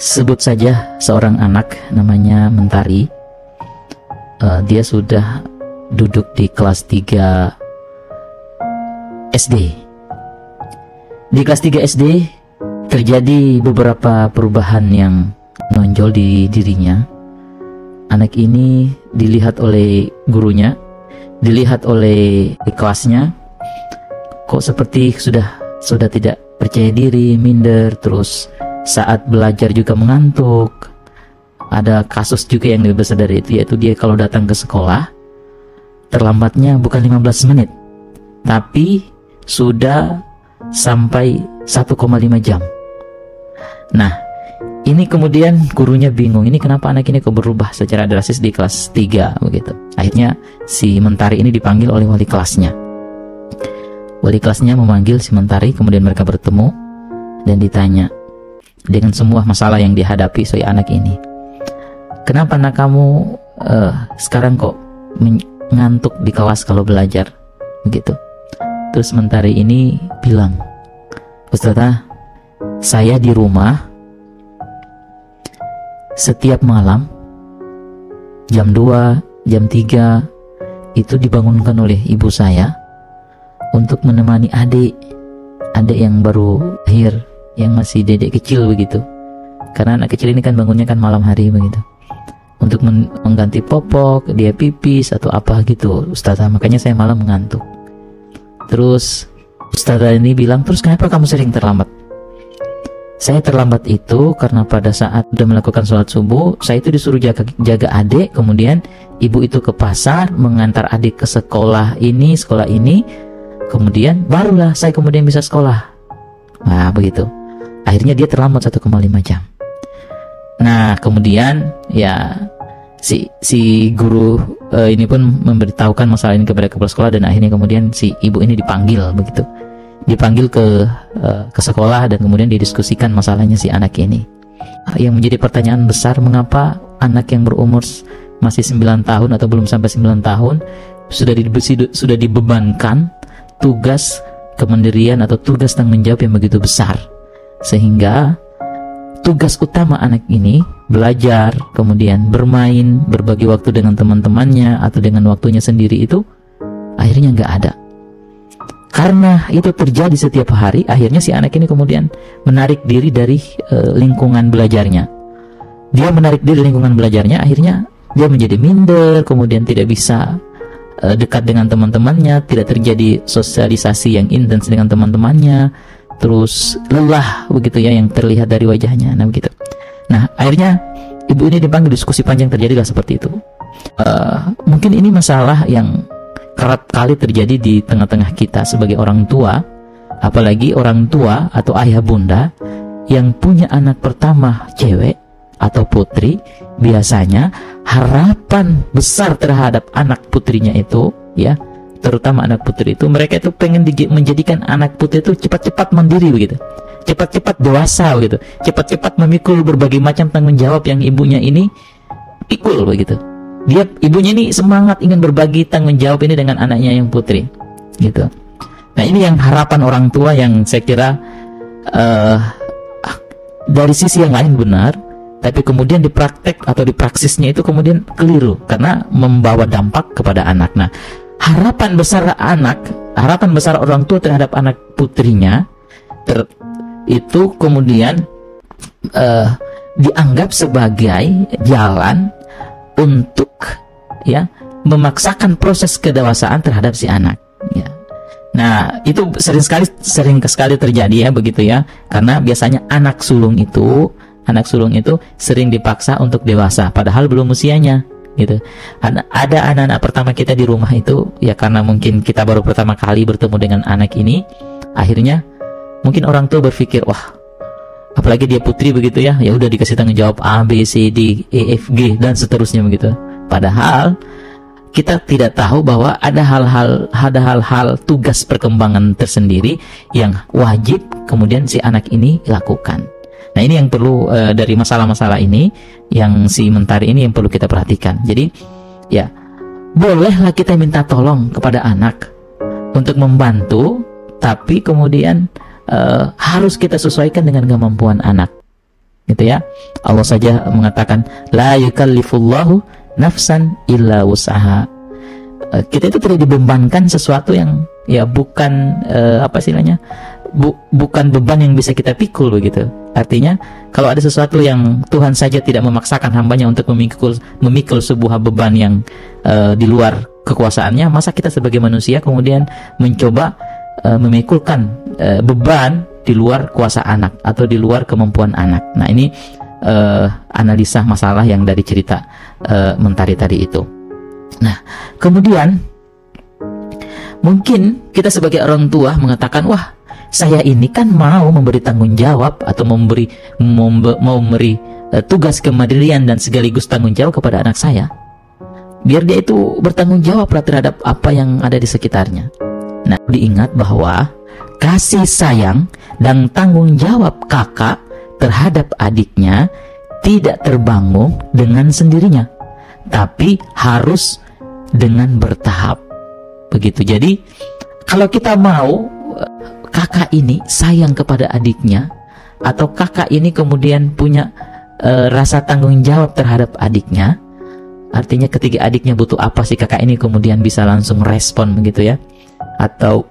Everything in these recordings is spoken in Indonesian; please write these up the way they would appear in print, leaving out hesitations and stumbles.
sebut saja seorang anak namanya Mentari. Dia sudah duduk di kelas 3 SD. Di kelas 3 SD terjadi beberapa perubahan yang menonjol di dirinya. Anak ini dilihat oleh gurunya, dilihat oleh kelasnya, kok seperti sudah tidak percaya diri, minder, terus saat belajar juga mengantuk. Ada kasus juga yang lebih besar dari itu, yaitu dia kalau datang ke sekolah terlambatnya bukan 15 menit, tapi sudah sampai 1,5 jam. Nah, ini kemudian gurunya bingung, ini kenapa anak ini kok berubah secara drastis di kelas 3 begitu. Akhirnya si Mentari ini dipanggil oleh wali kelasnya. Wali kelasnya memanggil si Mentari, kemudian mereka bertemu dan ditanya dengan semua masalah yang dihadapi si anak ini. Kenapa anak kamu sekarang kok ngantuk di kelas kalau belajar begitu? Terus Mentari ini bilang, Ustazah, saya di rumah setiap malam jam 2, jam 3 itu dibangunkan oleh ibu saya untuk menemani adik yang baru lahir, yang masih dedek kecil begitu. Karena anak kecil ini kan bangunnya kan malam hari begitu, untuk mengganti popok, dia pipis atau apa gitu, Ustazah, makanya saya malam mengantuk. Terus Ustazah ini bilang, terus kenapa kamu sering terlambat? Saya terlambat itu karena pada saat sudah melakukan sholat subuh, saya itu disuruh jaga adik, kemudian ibu itu ke pasar mengantar adik ke sekolah ini, kemudian barulah saya kemudian bisa sekolah. Nah begitu, akhirnya dia terlambat 1,5 jam. Nah kemudian ya si guru ini pun memberitahukan masalah ini kepada kepala sekolah, dan akhirnya kemudian si ibu ini dipanggil begitu, dipanggil ke sekolah, dan kemudian didiskusikan masalahnya si anak ini. Yang menjadi pertanyaan besar, mengapa anak yang berumur masih 9 tahun atau belum sampai 9 tahun sudah dibebankan tugas kemandirian atau tugas tanggung jawab yang begitu besar, sehingga tugas utama anak ini belajar, kemudian bermain, berbagi waktu dengan teman-temannya atau dengan waktunya sendiri itu akhirnya nggak ada. Karena itu terjadi setiap hari, akhirnya si anak ini kemudian menarik diri dari lingkungan belajarnya. Dia menarik diri lingkungan belajarnya, akhirnya dia menjadi minder, kemudian tidak bisa dekat dengan teman-temannya, tidak terjadi sosialisasi yang intens dengan teman-temannya, terus lelah begitu ya yang terlihat dari wajahnya. Nah begitu. Nah akhirnya ibu ini dipanggil, diskusi panjang terjadilah seperti itu. Mungkin ini masalah yang kerap kali terjadi di tengah-tengah kita sebagai orang tua, apalagi orang tua atau ayah bunda yang punya anak pertama cewek atau putri. Biasanya harapan besar terhadap anak putrinya itu ya, terutama anak putri itu, mereka itu pengen menjadikan anak putri itu cepat-cepat mandiri begitu, cepat-cepat dewasa begitu, cepat-cepat memikul berbagai macam tanggung jawab yang ibunya ini pikul begitu. Ibunya ini semangat ingin berbagi tanggung jawab ini dengan anaknya yang putri gitu. Nah ini yang harapan orang tua yang saya kira dari sisi yang lain benar, tapi kemudian di praktek atau di praksisnya itu kemudian keliru karena membawa dampak kepada anak. Nah harapan besar orang tua terhadap anak putrinya itu kemudian dianggap sebagai jalan untuk ya memaksakan proses kedewasaan terhadap si anak ya. Nah itu sering sekali terjadi ya begitu ya, karena biasanya anak sulung itu sering dipaksa untuk dewasa padahal belum usianya gitu. Ada anak-anak pertama kita di rumah itu ya, karena mungkin kita baru pertama kali bertemu dengan anak ini, akhirnya mungkin orang tua berpikir, wah apalagi dia putri begitu ya, ya udah dikasih tanggung jawab A, B, C, D, E, F, G dan seterusnya begitu. Padahal kita tidak tahu bahwa ada hal-hal tugas perkembangan tersendiri yang wajib kemudian si anak ini lakukan. Nah ini yang perlu dari masalah-masalah ini yang si Mentari ini yang perlu kita perhatikan. Jadi ya bolehlah kita minta tolong kepada anak untuk membantu, tapi kemudian harus kita sesuaikan dengan kemampuan anak. gitu ya. Allah saja mengatakan la yukallifullahu nafsan illa wus'aha. Kita itu tidak dibebankan sesuatu yang ya bukan bukan beban yang bisa kita pikul begitu. Artinya kalau ada sesuatu yang Tuhan saja tidak memaksakan hambanya untuk memikul sebuah beban yang di luar kekuasaannya, masa kita sebagai manusia kemudian mencoba memikulkan beban di luar kuasa anak atau di luar kemampuan anak. Nah, ini analisa masalah yang dari cerita Mentari tadi itu. Nah, kemudian mungkin kita sebagai orang tua mengatakan, wah, saya ini kan mau memberi tanggung jawab atau mau memberi tugas kemandirian dan sekaligus tanggung jawab kepada anak saya, biar dia itu bertanggung jawab terhadap apa yang ada di sekitarnya. Nah, diingat bahwa kasih sayang dan tanggung jawab kakak terhadap adiknya tidak terbangun dengan sendirinya, tapi harus dengan bertahap. Begitu. Jadi, kalau kita mau kakak ini sayang kepada adiknya, atau kakak ini kemudian punya rasa tanggung jawab terhadap adiknya, artinya ketika adiknya butuh apa sih, kakak ini kemudian bisa langsung respon begitu ya. Atau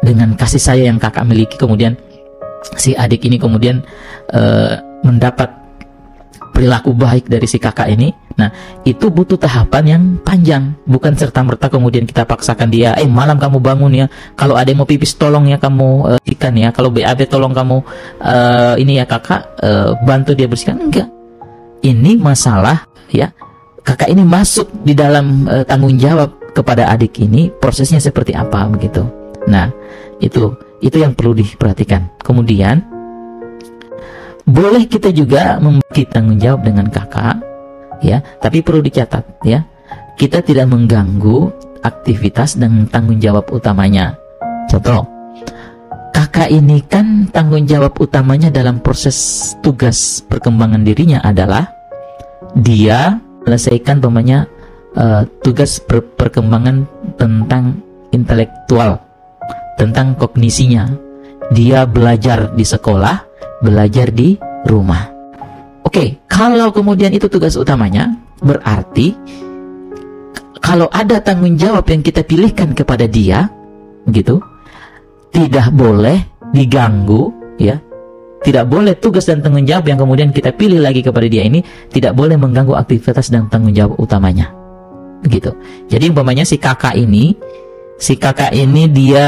dengan kasih sayang yang kakak miliki, kemudian si adik ini kemudian mendapat perilaku baik dari si kakak ini. Nah, itu butuh tahapan yang panjang, bukan serta-merta kemudian kita paksakan dia, malam kamu bangun ya, kalau ada yang mau pipis tolong ya kamu ikan ya, kalau BAB tolong kamu ini ya kakak bantu dia bersihkan. Enggak, ini masalah ya, kakak ini masuk di dalam tanggung jawab kepada adik ini, prosesnya seperti apa begitu. Nah, itu yang perlu diperhatikan. Kemudian boleh kita juga membagi tanggung jawab dengan kakak ya, tapi perlu dicatat ya, kita tidak mengganggu aktivitas dan tanggung jawab utamanya. Contoh, kakak ini kan tanggung jawab utamanya dalam proses tugas perkembangan dirinya adalah dia menyelesaikan tugas perkembangan tentang intelektual, tentang kognisinya. Dia belajar di sekolah, belajar di rumah. Oke, kalau kemudian itu tugas utamanya, berarti kalau ada tanggung jawab yang kita pilihkan kepada dia, gitu, tidak boleh diganggu, ya. Tidak boleh tugas dan tanggung jawab yang kemudian kita pilih lagi kepada dia ini tidak boleh mengganggu aktivitas dan tanggung jawab utamanya, begitu. Jadi umpamanya si kakak ini dia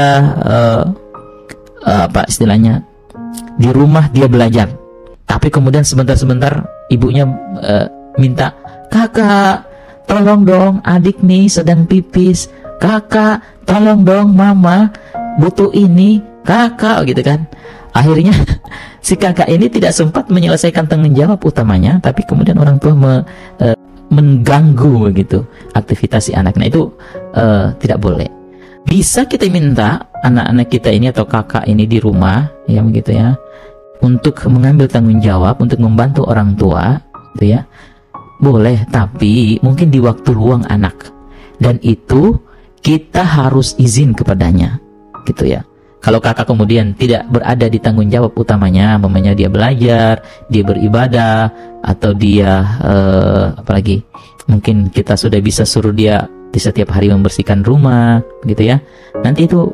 istilahnya di rumah dia belajar, tapi kemudian sebentar ibunya minta, kakak tolong dong adik nih sedang pipis, kakak tolong dong mama butuh ini, kakak, gitu kan. Akhirnya si kakak ini tidak sempat menyelesaikan tanggung jawab utamanya, tapi kemudian orang tua mengganggu begitu aktivitas si anak. Nah, itu tidak boleh. Bisa kita minta anak-anak kita ini atau kakak ini di rumah ya begitu ya, untuk mengambil tanggung jawab, untuk membantu orang tua gitu ya, boleh, tapi mungkin di waktu luang anak, dan itu kita harus izin kepadanya gitu ya. Kalau kakak kemudian tidak berada di tanggung jawab utamanya, umpamanya dia belajar, dia beribadah, atau dia apalagi mungkin kita sudah bisa suruh dia di setiap hari membersihkan rumah gitu ya, nanti itu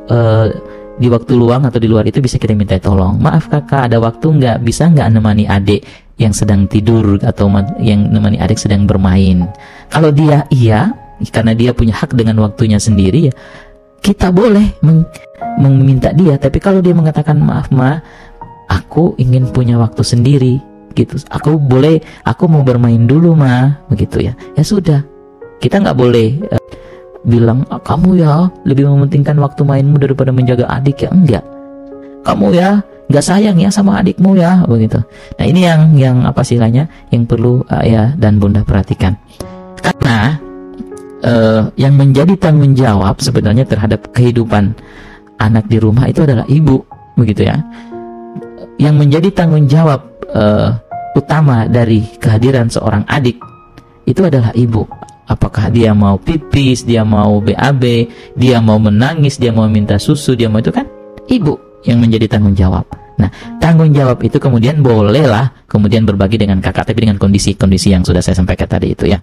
di waktu luang atau di luar itu bisa kita minta tolong, maaf kakak ada waktu nggak, bisa nggak nemani adik yang sedang tidur atau yang nemani adik sedang bermain. Kalau dia iya, karena dia punya hak dengan waktunya sendiri ya, kita boleh meminta dia. Tapi kalau dia mengatakan maaf ma, aku ingin punya waktu sendiri gitu, aku mau bermain dulu ma, begitu ya, ya sudah, kita nggak boleh bilang kamu ya lebih mementingkan waktu mainmu daripada menjaga adik ya, enggak, kamu ya nggak sayang ya sama adikmu ya, begitu. Nah, ini yang apa istilahnya yang perlu ayah dan bunda perhatikan, karena yang menjadi tanggung jawab sebenarnya terhadap kehidupan anak di rumah itu adalah ibu, begitu ya. Yang menjadi tanggung jawab utama dari kehadiran seorang adik itu adalah ibu. Apakah dia mau pipis, dia mau BAB, dia mau menangis, dia mau minta susu, dia mau, itu kan ibu yang menjadi tanggung jawab. Nah, tanggung jawab itu kemudian bolehlah kemudian berbagi dengan kakak, tapi dengan kondisi-kondisi yang sudah saya sampaikan tadi itu ya.